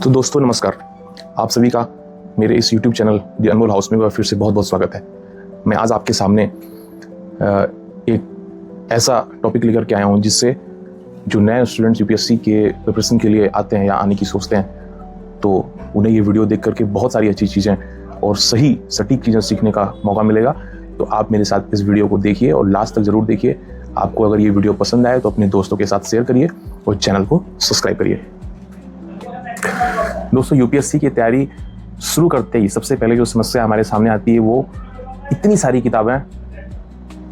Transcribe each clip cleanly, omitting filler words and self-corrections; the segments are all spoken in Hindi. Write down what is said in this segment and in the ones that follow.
तो दोस्तों नमस्कार, आप सभी का मेरे इस YouTube channel the Anmol house में फिर से बहुत बहुत स्वागत है। मैं आज आपके सामने एक ऐसा टॉपिक लेकर के आया हूं जिससे जो नए स्टूडेंट्स यूपीएससी के प्रिपरेशन के लिए आते हैं या आने की सोचते हैं तो उन्हें ये वीडियो देख करके बहुत सारी अच्छी चीज़ें और सही सटीक चीज़ें सीखने का मौका मिलेगा। तो आप मेरे साथ इस वीडियो को देखिए और लास्ट तक ज़रूर देखिए। आपको अगर ये वीडियो पसंद आए तो अपने दोस्तों के साथ शेयर करिए और चैनल को सब्सक्राइब करिए। दोस्तों, यूपीएससी की तैयारी शुरू करते ही सबसे पहले जो समस्या हमारे सामने आती है वो इतनी सारी किताबें,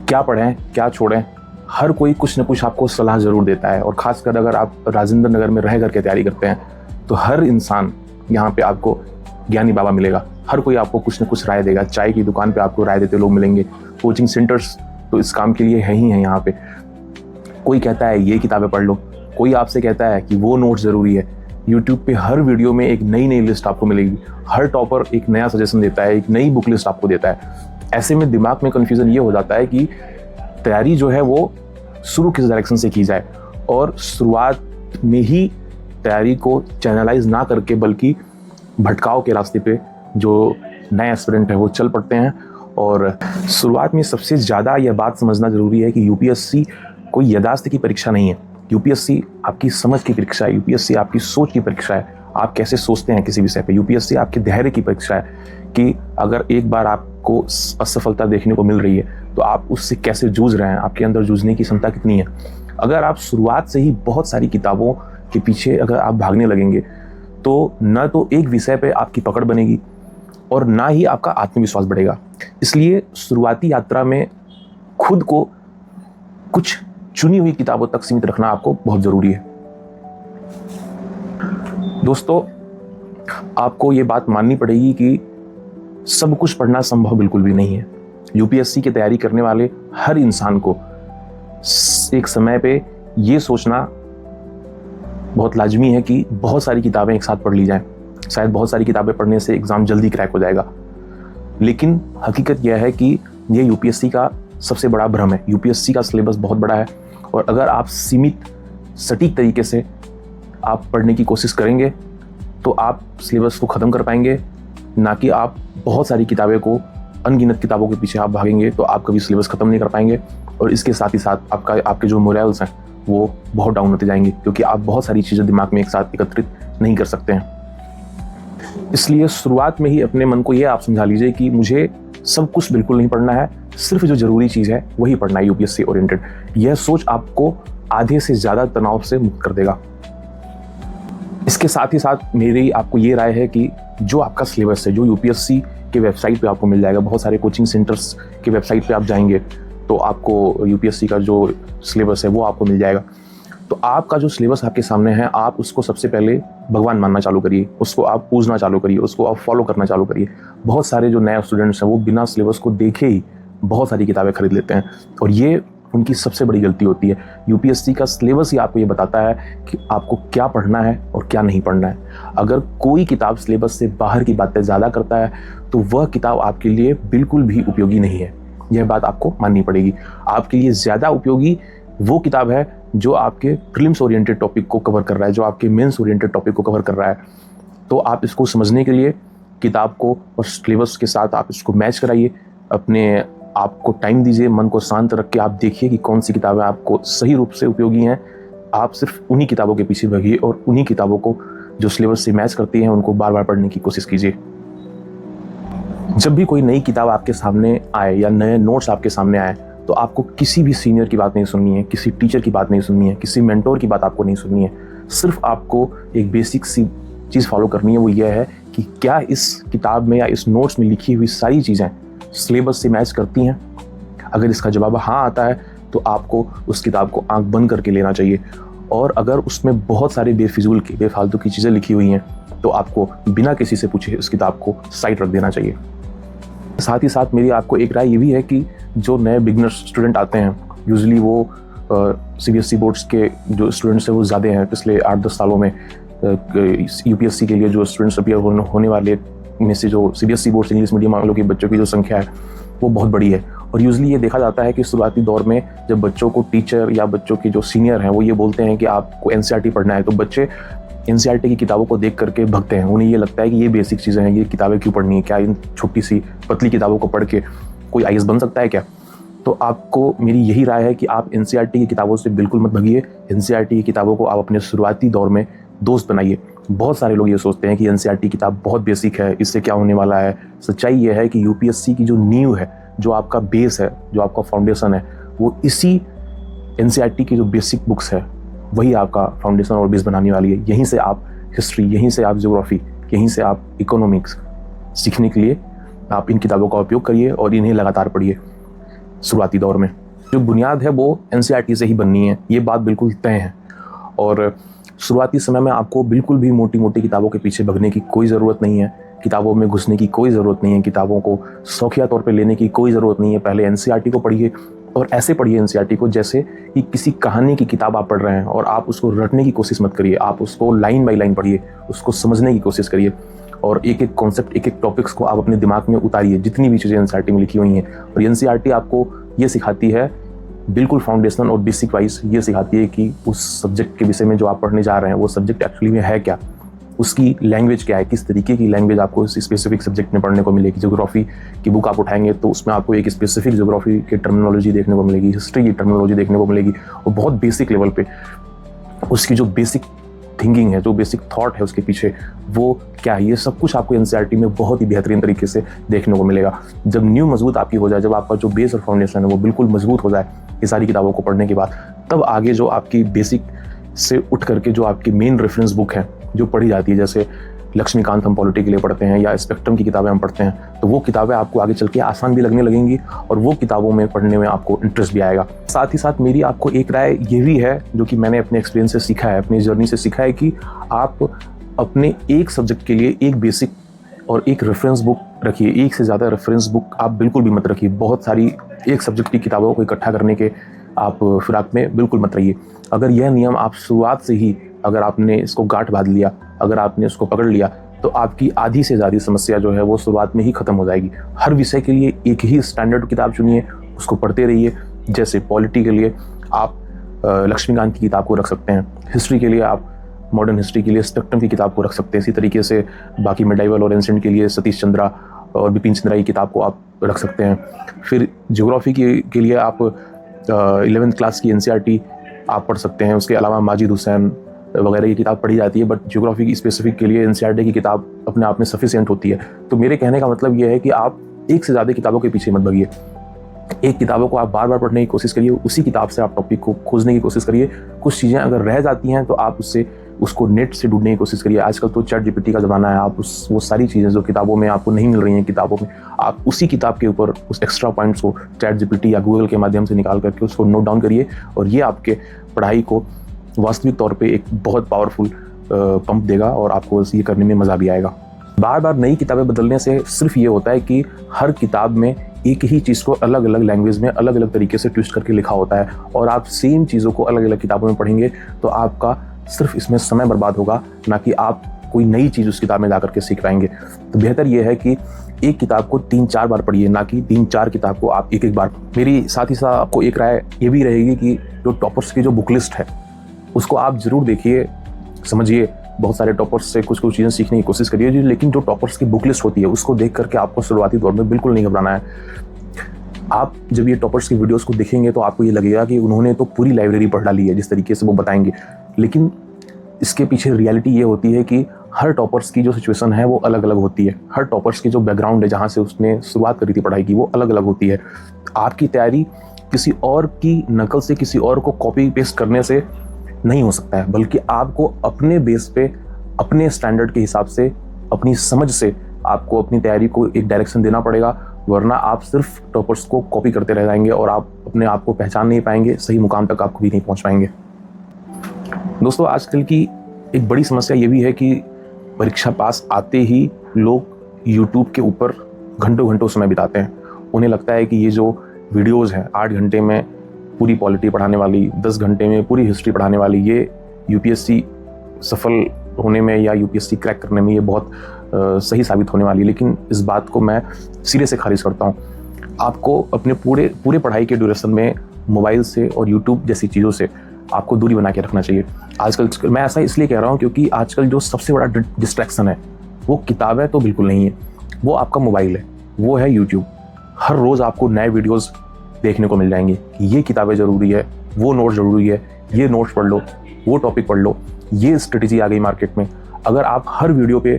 क्या पढ़ें क्या छोड़ें। हर कोई कुछ न कुछ आपको सलाह ज़रूर देता है और ख़ासकर अगर आप राजेंद्र नगर में रह करके तैयारी करते हैं तो हर इंसान यहाँ पे आपको ज्ञानी बाबा मिलेगा। हर कोई आपको कुछ न कुछ राय देगा। चाय की दुकान पे आपको राय देते लोग मिलेंगे। कोचिंग सेंटर्स तो इस काम के लिए है ही हैं यहाँ पे। कोई कहता है ये किताबें पढ़ लो, कोई आपसे कहता है कि वो नोट ज़रूरी है। यूट्यूब पे हर वीडियो में एक नई नई लिस्ट आपको मिलेगी। हर टॉपर एक नया सजेशन देता है, एक नई बुक लिस्ट आपको देता है। ऐसे में दिमाग में कन्फ्यूज़न ये हो जाता है कि तैयारी जो है वो शुरू किस डायरेक्शन से की जाए और शुरुआत में ही तैयारी को चैनलाइज ना करके बल्कि भटकाव के रास्ते पे जो नए एस्पिरेंट है वो चल पड़ते हैं। और शुरुआत में सबसे ज़्यादा यह बात समझना ज़रूरी है कि यूपीएससी कोई यथास्थ की परीक्षा नहीं है। यूपीएससी आपकी समझ की परीक्षा है। यूपीएससी आपकी सोच की परीक्षा है। आप कैसे सोचते हैं किसी विषय पे। यूपीएससी आपके धैर्य की परीक्षा है कि अगर एक बार आपको असफलता देखने को मिल रही है तो आप उससे कैसे जूझ रहे हैं, आपके अंदर जूझने की क्षमता कितनी है। अगर आप शुरुआत से ही बहुत सारी किताबों के पीछे अगर आप भागने लगेंगे तो न तो एक विषय पे आपकी पकड़ बनेगी और ना ही आपका आत्मविश्वास बढ़ेगा। इसलिए शुरुआती यात्रा में खुद को कुछ चुनी हुई किताबों तक सीमित रखना आपको बहुत ज़रूरी है। दोस्तों, आपको ये बात माननी पड़ेगी कि सब कुछ पढ़ना संभव बिल्कुल भी नहीं है। यूपीएससी की तैयारी करने वाले हर इंसान को एक समय पे ये सोचना बहुत लाजमी है कि बहुत सारी किताबें एक साथ पढ़ ली जाएं। शायद बहुत सारी किताबें पढ़ने से एग्ज़ाम जल्दी क्रैक हो जाएगा, लेकिन हकीकत यह है कि यह यूपीएससी का सबसे बड़ा भ्रम है। यूपीएससी का सिलेबस बहुत बड़ा है और अगर आप सीमित सटीक तरीके से आप पढ़ने की कोशिश करेंगे तो आप सिलेबस को ख़त्म कर पाएंगे, ना कि आप बहुत सारी किताबें को अनगिनत किताबों के पीछे आप भागेंगे तो आप कभी सिलेबस ख़त्म नहीं कर पाएंगे। और इसके साथ ही साथ आपके जो मोरल्स हैं वो बहुत डाउन होते जाएंगे, क्योंकि आप बहुत सारी चीज़ें दिमाग में एक साथ एकत्रित नहीं कर सकते हैं। इसलिए शुरुआत में ही अपने मन को ये आप समझा लीजिए कि मुझे सब कुछ बिल्कुल नहीं पढ़ना है, सिर्फ जो ज़रूरी चीज़ है वही पढ़ना है यूपीएससी ओरिएंटेड। यह सोच आपको आधे से ज़्यादा तनाव से मुक्त कर देगा। इसके साथ ही साथ मेरी आपको ये राय है कि जो आपका सिलेबस है, जो यूपीएससी के वेबसाइट पे आपको मिल जाएगा, बहुत सारे कोचिंग सेंटर्स के वेबसाइट पे आप जाएंगे तो आपको यूपीएससी का जो सिलेबस है वो आपको मिल जाएगा। तो आपका जो सिलेबस आपके सामने है, आप उसको सबसे पहले भगवान मानना चालू करिए, उसको आप पूजना चालू करिए, उसको आप फॉलो करना चालू करिए। बहुत सारे जो नए स्टूडेंट्स हैं वो बिना सिलेबस को देखे ही बहुत सारी किताबें खरीद लेते हैं और ये उनकी सबसे बड़ी गलती होती है। यूपीएससी का सिलेबस ही आपको ये बताता है कि आपको क्या पढ़ना है और क्या नहीं पढ़ना है। अगर कोई किताब सिलेबस से बाहर की बातें ज़्यादा करता है तो वह किताब आपके लिए बिल्कुल भी उपयोगी नहीं है। यह बात आपको माननी पड़ेगी। आपके लिए ज़्यादा उपयोगी वो किताब है जो आपके प्रीलिम्स ओरिएंटेड टॉपिक को कवर कर रहा है, जो आपके मेंस ओरिएंटेड टॉपिक को कवर कर रहा है। तो आप इसको समझने के लिए किताब को और सिलेबस के साथ आप इसको मैच कराइए। अपने आपको टाइम दीजिए, मन को शांत रख के आप देखिए कि कौन सी किताबें आपको सही रूप से उपयोगी हैं। आप सिर्फ उन्हीं किताबों के पीछे भागिए और उन्हीं किताबों को जो सिलेबस से मैच करती हैं उनको बार बार पढ़ने की कोशिश कीजिए। जब भी कोई नई किताब आपके सामने आए या नए नोट्स आपके सामने आए तो आपको किसी भी सीनियर की बात नहीं सुननी है, किसी टीचर की बात नहीं सुननी है, किसी मेंटोर की बात आपको नहीं सुननी है। सिर्फ आपको एक बेसिक सी चीज़ फॉलो करनी है, वो ये है कि क्या इस किताब में या इस नोट्स में लिखी हुई सारी चीज़ें सिलेबस से मैच करती हैं। अगर इसका जवाब हाँ आता है तो आपको उस किताब को आंख बंद करके लेना चाहिए। और अगर उसमें बहुत सारे बेफिजूल की बेफालतू की चीज़ें लिखी हुई हैं तो आपको बिना किसी से पूछे उस किताब को साइड रख देना चाहिए। साथ ही साथ मेरी आपको एक राय ये भी है कि जो नए बिगनर स्टूडेंट आते हैं, यूजुअली वो सीबीएसई बोर्ड्स के जो स्टूडेंट्स हैं वो ज़्यादा हैं। पिछले 8-10 सालों में यूपीएससी के लिए जो स्टूडेंट्स अपियर होने वाले में से जो सीबीएसई बोर्ड्स इंग्लिश मीडियम वालों के बच्चों की जो संख्या है वो बहुत बड़ी है। और यूजुअली ये देखा जाता है कि शुरुआती दौर में जब बच्चों को टीचर या बच्चों के जो सीनियर हैं वो ये बोलते हैं कि आपको एनसीईआरटी पढ़ना है तो बच्चे एनसीईआरटी की किताबों को देख करके भगते हैं। उन्हें ये लगता है कि ये बेसिक चीज़ें हैं, ये किताबें क्यों पढ़नी है, क्या इन छोटी सी पतली किताबों को पढ़ के कोई आईएएस बन सकता है क्या। तो आपको मेरी यही राय है कि आप एनसीईआरटी की किताबों से बिल्कुल मत भगिए। एनसीईआरटी की किताबों को आप अपने शुरुआती दौर में दोस्त बनाइए। बहुत सारे लोग ये सोचते हैं कि एनसीईआरटी किताब बहुत बेसिक है, इससे क्या होने वाला है। सच्चाई ये है कि यूपीएससी की जो नींव है, जो आपका बेस है, जो आपका फाउंडेशन है, वो इसी एनसीईआरटी की जो बेसिक बुक्स है वही आपका फाउंडेशन और बेस बनाने वाली है। यहीं से आप हिस्ट्री, यहीं से आप ज्योग्राफी, यहीं से आप इकोनॉमिक्स सीखने के लिए आप इन किताबों का उपयोग करिए और इन्हें लगातार पढ़िए। शुरुआती दौर में जो बुनियाद है वो एनसीईआरटी से ही बननी है, ये बात बिल्कुल तय है। और शुरुआती समय में आपको बिल्कुल भी मोटी मोटी किताबों के पीछे भगने की कोई ज़रूरत नहीं है, किताबों में घुसने की कोई ज़रूरत नहीं है, किताबों को शौकिया तौर पे लेने की कोई ज़रूरत नहीं है। पहले एनसीईआरटी को पढ़िए और ऐसे पढ़िए एनसीईआरटी को जैसे कि किसी कहानी की किताब आप पढ़ रहे हैं, और आप उसको रटने की कोशिश मत करिए, आप उसको लाइन बाई लाइन पढ़िए, उसको समझने की कोशिश करिए और एक एक कॉन्सेप्ट, एक एक टॉपिक्स को आप अपने दिमाग में उतारिए, जितनी भी चीज़ें एनसीईआरटी में लिखी हुई हैं। और एनसीईआरटी आपको ये सिखाती है बिल्कुल फाउंडेशनल और बेसिक वाइज, ये सिखाती है कि उस सब्जेक्ट के विषय में जो आप पढ़ने जा रहे हैं वो सब्जेक्ट एक्चुअली में है क्या, उसकी लैंग्वेज क्या है, किस तरीके की लैंग्वेज आपको इस स्पेसिफिक सब्जेक्ट में पढ़ने को मिलेगी। ज्योग्राफी की बुक आप उठाएंगे तो उसमें आपको एक स्पेसिफिक ज्योग्राफी की टर्मिनोलॉजी देखने को मिलेगी, हिस्ट्री की टर्मिनोलॉजी देखने को मिलेगी, और बहुत बेसिक लेवल पे उसकी जो बेसिक थिंकिंग है, जो बेसिक थॉट है उसके पीछे वो क्या है, ये सब कुछ आपको एनसीईआरटी में बहुत ही बेहतरीन तरीके से देखने को मिलेगा। जब न्यू मजबूत आपकी हो जाए, जब आपका जो बेस और फाउंडेशन है वो बिल्कुल मजबूत हो जाए ये सारी किताबों को पढ़ने के बाद, तब आगे जो आपकी बेसिक से उठ करके जो आपकी मेन रेफरेंस बुक है जो पढ़ी जाती है, जैसे लक्ष्मीकांत हम पॉलिटी के लिए पढ़ते हैं या स्पेक्ट्रम की किताबें हम पढ़ते हैं, तो वो किताबें आपको आगे चल के आसान भी लगने लगेंगी और वो किताबों में पढ़ने में आपको इंटरेस्ट भी आएगा। साथ ही साथ मेरी आपको एक राय ये भी है, जो कि मैंने अपने एक्सपीरियंस से सीखा है, अपनी जर्नी से सीखा है, कि आप अपने एक सब्जेक्ट के लिए एक बेसिक और एक रेफरेंस बुक रखिए। एक से ज़्यादा रेफरेंस बुक आप बिल्कुल भी मत रखिए। बहुत सारी एक सब्जेक्ट की किताबों को इकट्ठा करने के आप फिराक में बिल्कुल मत रहिए। अगर यह नियम आप शुरुआत से ही, अगर आपने इसको गांठ बांध लिया, अगर आपने इसको पकड़ लिया, तो आपकी आधी से ज़्यादा समस्या जो है वो शुरुआत में ही ख़त्म हो जाएगी। हर विषय के लिए एक ही स्टैंडर्ड किताब चुनिए, उसको पढ़ते रहिए। जैसे पॉलिटी के लिए आप लक्ष्मीकांत की किताब को रख सकते हैं, हिस्ट्री के लिए आप मॉडर्न हिस्ट्री के लिए स्पेक्ट्रम की किताब को रख सकते हैं। इसी तरीके से बाकी मिडाइवल और एंशिएंट के लिए सतीश चंद्रा और बिपिन चंद्रा की किताब को आप रख सकते हैं। फिर ज्योग्राफी के लिए आप 11th क्लास की एनसीईआरटी आप पढ़ सकते हैं। उसके अलावा माजिद हुसैन वगैरह की किताब पढ़ी जाती है, बट ज्योग्राफी की स्पेसिफिक के लिए एनसीईआरटी की किताब अपने आप में सफिशिएंट होती है। तो मेरे कहने का मतलब ये है कि आप एक से ज़्यादा किताबों के पीछे मत भागिए। एक किताबों को आप बार बार पढ़ने की कोशिश करिए, उसी किताब से आप टॉपिक को खोजने की कोशिश करिए। कुछ चीज़ें अगर रह जाती हैं तो आप उसको नेट से ढूंढने की कोशिश करिए। आजकल तो चैट जीपीटी का ज़माना है, आप वो सारी चीज़ें जो किताबों में आपको नहीं मिल रही हैं किताबों में, आप उसी किताब के ऊपर उस एक्स्ट्रा पॉइंट्स को चैट जीपीटी या गूगल के माध्यम से निकाल करके उसको नोट डाउन करिए, और ये आपके पढ़ाई को वास्तविक तौर पे एक बहुत पावरफुल पंप देगा और आपको ये करने में मज़ा भी आएगा। बार बार नई किताबें बदलने से सिर्फ ये होता है कि हर किताब में एक ही चीज़ को अलग अलग लैंग्वेज में अलग अलग तरीके से ट्विस्ट करके लिखा होता है, और आप सेम चीज़ों को अलग अलग किताबों में पढ़ेंगे तो आपका सिर्फ इसमें समय बर्बाद होगा, ना कि आप कोई नई चीज़ उस किताब में जा करके सीख पाएंगे। तो बेहतर यह है कि एक किताब को 3-4 बार पढ़िए, ना कि 3-4 किताब को आप एक बार। मेरी साथ ही साथ आपको एक राय ये भी रहेगी कि जो टॉपर्स की जो बुक लिस्ट है उसको आप ज़रूर देखिए, समझिए। बहुत सारे टॉपर्स से कुछ चीज़ें सीखने की कोशिश करिए, लेकिन जो टॉपर्स की बुक लिस्ट होती है उसको देख करके आपको शुरुआती दौर में बिल्कुल नहीं घबराना है। आप जब ये टॉपर्स की वीडियोस को देखेंगे तो आपको ये लगेगा कि उन्होंने तो पूरी लाइब्रेरी पढ़ डाली है जिस तरीके से वो बताएंगे, लेकिन इसके पीछे रियलिटी ये होती है कि हर टॉपर्स की जो सिचुएशन है वो अलग अलग होती है। हर टॉपर्स की जो बैकग्राउंड है, जहाँ से उसने शुरुआत करी थी पढ़ाई की, वो अलग अलग होती है। आपकी तैयारी किसी और की नकल से, किसी और को कॉपी पेस्ट करने से नहीं हो सकता है, बल्कि आपको अपने बेस पे, अपने स्टैंडर्ड के हिसाब से, अपनी समझ से आपको अपनी तैयारी को एक डायरेक्शन देना पड़ेगा, वरना आप सिर्फ टॉपर्स को कॉपी करते रह जाएंगे और आप अपने आप को पहचान नहीं पाएंगे, सही मुकाम तक आप कभी नहीं पहुंच पाएंगे। दोस्तों, आजकल की एक बड़ी समस्या ये भी है कि परीक्षा पास आते ही लोग यूट्यूब के ऊपर घंटों घंटों समय बिताते हैं। उन्हें लगता है कि ये जो वीडियोज़ हैं 8 घंटे में पूरी पॉलिटी पढ़ाने वाली, 10 घंटे में पूरी हिस्ट्री पढ़ाने वाली, ये यूपीएससी सफल होने में या यूपीएससी क्रैक करने में ये बहुत सही साबित होने वाली है। लेकिन इस बात को मैं सिरे से खारिज करता हूँ। आपको अपने पूरे पढ़ाई के ड्यूरेशन में मोबाइल से और यूट्यूब जैसी चीज़ों से आपको दूरी बना के रखना चाहिए। आजकल मैं ऐसा इसलिए कह रहा हूँ क्योंकि आजकल जो सबसे बड़ा डिस्ट्रैक्शन है वो किताब है तो बिल्कुल नहीं है, वो आपका मोबाइल है, वो है यूट्यूब। हर रोज़ आपको नए वीडियोज़ देखने को मिल जाएंगे कि ये किताबें ज़रूरी है, वो नोट्स ज़रूरी है, ये नोट्स पढ़ लो, वो टॉपिक पढ़ लो, ये स्ट्रेटेजी आ गई मार्केट में। अगर आप हर वीडियो पे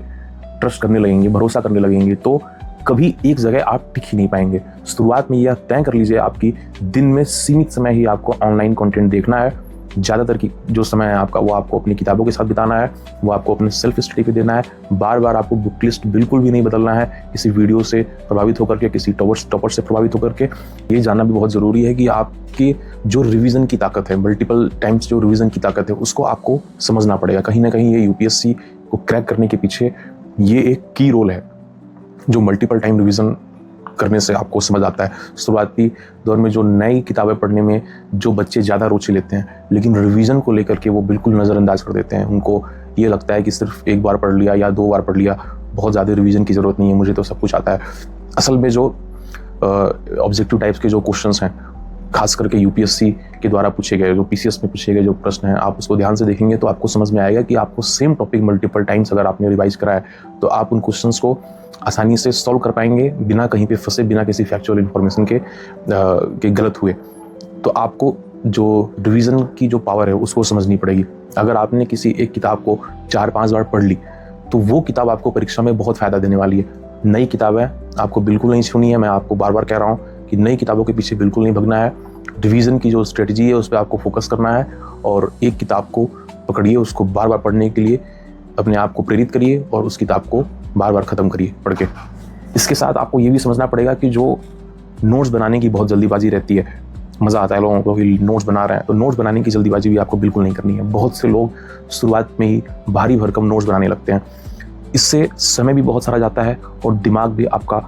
ट्रस्ट करने लगेंगे, भरोसा करने लगेंगे, तो कभी एक जगह आप टिक ही नहीं पाएंगे। शुरुआत में यह तय कर लीजिए आपकी दिन में सीमित समय ही आपको ऑनलाइन कंटेंट देखना है। ज़्यादातर की जो समय है आपका वो आपको अपनी किताबों के साथ बिताना है, वो आपको अपने सेल्फ स्टडी पे देना है। बार बार आपको बुक लिस्ट बिल्कुल भी नहीं बदलना है किसी वीडियो से प्रभावित होकर के, किसी टॉपर से प्रभावित होकर के। ये जानना भी बहुत ज़रूरी है कि आपके जो रिवीजन की ताकत है, मल्टीपल टाइम्स जो रिवीजन की ताकत है, उसको आपको समझना पड़ेगा। कहीं ना कहीं ये यूपीएससी को क्रैक करने के पीछे ये एक की रोल है जो मल्टीपल टाइम रिवीजन करने से आपको समझ आता है। शुरुआती दौर में जो नई किताबें पढ़ने में जो बच्चे ज़्यादा रुचि लेते हैं, लेकिन रिवीजन को लेकर के वो बिल्कुल नज़रअंदाज कर देते हैं। उनको ये लगता है कि सिर्फ एक बार पढ़ लिया या 2 बार पढ़ लिया, बहुत ज़्यादा रिवीजन की ज़रूरत नहीं है, मुझे तो सब कुछ आता है। असल में जो ऑब्जेक्टिव टाइप्स के जो क्वेश्चंस हैं, खास करके यूपीएससी के द्वारा पूछे गए, जो पीसीएस में पूछे गए जो प्रश्न हैं, आप उसको ध्यान से देखेंगे तो आपको समझ में आएगा कि आपको सेम टॉपिक मल्टीपल टाइम्स अगर आपने रिवाइज करा है तो आप उन क्वेश्चंस को आसानी से सॉल्व कर पाएंगे, बिना कहीं पे फंसे, बिना किसी फैक्चुअल इन्फॉर्मेशन के गलत हुए। तो आपको जो रिवीजन की जो पावर है उसको समझनी पड़ेगी। अगर आपने किसी एक किताब को 4-5 बार पढ़ ली तो वो किताब आपको परीक्षा में बहुत फ़ायदा देने वाली है। नई किताबें आपको बिल्कुल नहीं छूनी है, मैं आपको बार बार कह रहा हूँ कि नई किताबों के पीछे बिल्कुल नहीं भगना है। रिवीजन की जो स्ट्रेटजी है उस पर आपको फोकस करना है और एक किताब को पकड़िए, उसको बार बार पढ़ने के लिए अपने आप को प्रेरित करिए और उस किताब को बार बार ख़त्म करिए पढ़ के। इसके साथ आपको ये भी समझना पड़ेगा कि जो नोट्स बनाने की बहुत जल्दीबाजी रहती है, मज़ा आता है लोगों को कि नोट्स बना रहे हैं, तो नोट्स बनाने की जल्दीबाजी भी आपको बिल्कुल नहीं करनी है। बहुत से लोग शुरुआत में ही भारी भरकम नोट्स बनाने लगते हैं, इससे समय भी बहुत सारा जाता है और दिमाग भी आपका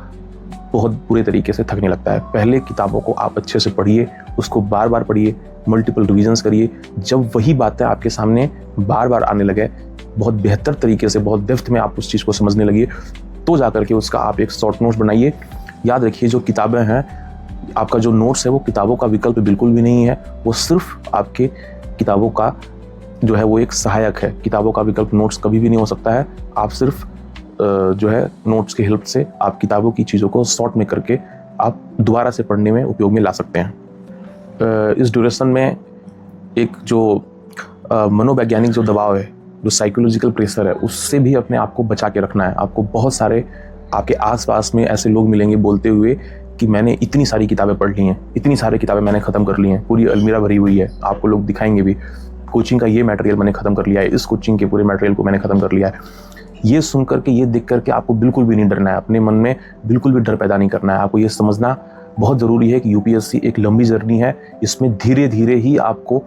बहुत बुरे तरीके से थकने लगता है। पहले किताबों को आप अच्छे से पढ़िए, उसको बार बार पढ़िए, मल्टीपल रिविजन्स करिए। जब वही बातें आपके सामने बार बार आने लगे, बहुत बेहतर तरीके से, बहुत डेप्थ में आप उस चीज़ को समझने लगिए, तो जाकर के उसका आप एक शॉर्ट नोट्स बनाइए। याद रखिए जो किताबें हैं, आपका जो नोट्स है वो किताबों का विकल्प बिल्कुल भी नहीं है, वो सिर्फ आपके किताबों का जो है वो एक सहायक है। किताबों का विकल्प नोट्स कभी भी नहीं हो सकता है। आप सिर्फ जो है नोट्स की हेल्प से आप किताबों की चीज़ों को शॉर्ट में करके आप दोबारा से पढ़ने में उपयोग में ला सकते हैं। इस ड्यूरेशन में एक जो मनोवैज्ञानिक जो दबाव है, जो साइकोलॉजिकल प्रेशर है, उससे भी अपने आप को बचा के रखना है। आपको बहुत सारे आपके आसपास में ऐसे लोग मिलेंगे बोलते हुए कि मैंने इतनी सारी किताबें पढ़ ली हैं, इतनी सारी किताबें मैंने ख़त्म कर ली हैं, पूरी अलमीरा भरी हुई है। आपको लोग दिखाएंगे भी, कोचिंग का ये मटेरियल मैंने ख़त्म कर लिया है, इस कोचिंग के पूरे मटेरियल को मैंने ख़त्म कर लिया है। ये सुन करके, ये देख करके आपको बिल्कुल भी नहीं डरना है, अपने मन में बिल्कुल भी डर पैदा नहीं करना है। आपको ये समझना बहुत ज़रूरी है कि यूपीएससी एक लंबी जर्नी है, इसमें धीरे धीरे ही आपको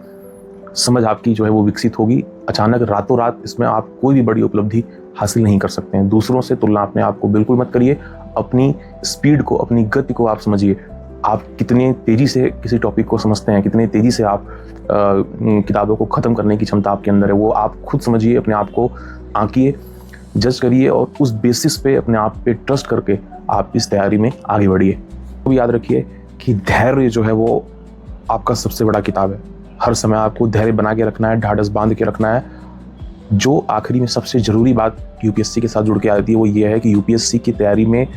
समझ आपकी जो है वो विकसित होगी। अचानक रातों रात इसमें आप कोई भी बड़ी उपलब्धि हासिल नहीं कर सकते हैं। दूसरों से तुलना अपने आप को बिल्कुल मत करिए, अपनी स्पीड को, अपनी गति को आप समझिए। आप कितने तेज़ी से किसी टॉपिक को समझते हैं, कितने तेज़ी से आप किताबों को ख़त्म करने की क्षमता आपके अंदर है, वो आप खुद समझिए, अपने आप को आंकिए, जज करिए और उस बेसिस पे अपने आप पे ट्रस्ट करके आप इस तैयारी में आगे बढ़िए। तो याद रखिए कि धैर्य जो है वो आपका सबसे बड़ा किताब है। हर समय आपको धैर्य बना के रखना है, ढाढ़स बांध के रखना है। जो आखिरी में सबसे ज़रूरी बात यूपीएससी के साथ जुड़ के आती है वो ये है कि यूपीएससी की तैयारी में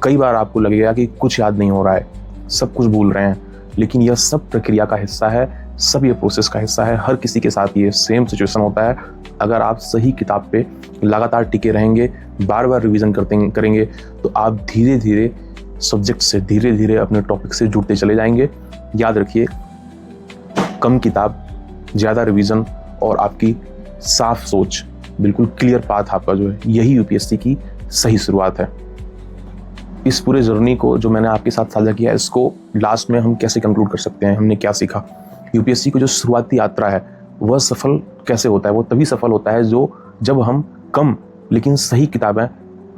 कई बार आपको लगेगा कि कुछ याद नहीं हो रहा है, सब कुछ भूल रहे हैं, लेकिन यह सब प्रक्रिया का हिस्सा है, सब ये प्रोसेस का हिस्सा है। हर किसी के साथ ये सेम सिचुएशन होता है। अगर आप सही किताब पे लगातार टिके रहेंगे, बार बार रिवीजन करेंगे, तो आप धीरे धीरे सब्जेक्ट से, धीरे धीरे अपने टॉपिक से जुड़ते चले जाएंगे। याद रखिए, कम किताब, ज़्यादा रिवीजन और आपकी साफ सोच, बिल्कुल क्लियर पाथ आपका जो है, यही यूपीएससी की सही शुरुआत है। इस पूरे जर्नी को जो मैंने आपके साथ साझा किया, इसको लास्ट में हम कैसे कंक्लूड कर सकते हैं, हमने क्या सीखा? यूपीएससी की जो शुरुआती यात्रा है वह सफल कैसे होता है? वो तभी सफल होता है जब हम कम लेकिन सही किताबें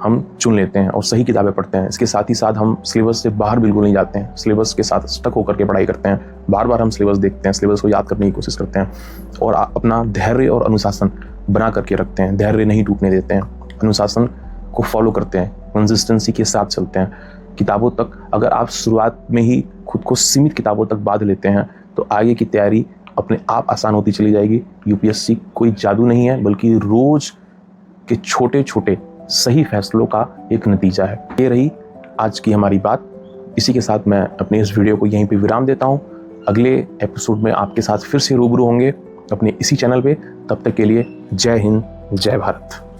हम चुन लेते हैं और सही किताबें पढ़ते हैं। इसके साथ ही साथ हम सिलेबस से बाहर बिल्कुल नहीं जाते हैं, सिलेबस के साथ स्टक होकर के पढ़ाई करते हैं। बार बार हम सिलेबस देखते हैं, सिलेबस को याद करने की कोशिश करते हैं और अपना धैर्य और अनुशासन बना करके रखते हैं। धैर्य नहीं टूटने देते हैं, अनुशासन को फॉलो करते हैं, कंसिस्टेंसी के साथ चलते हैं। किताबों तक अगर आप शुरुआत में ही खुद को सीमित किताबों तक बांध लेते हैं तो आगे की तैयारी अपने आप आसान होती चली जाएगी। यूपीएससी कोई जादू नहीं है, बल्कि रोज के छोटे छोटे सही फैसलों का एक नतीजा है। ये रही आज की हमारी बात। इसी के साथ मैं अपने इस वीडियो को यहीं पे विराम देता हूँ। अगले एपिसोड में आपके साथ फिर से रूबरू होंगे अपने इसी चैनल पे। तब तक के लिए जय हिंद, जय भारत।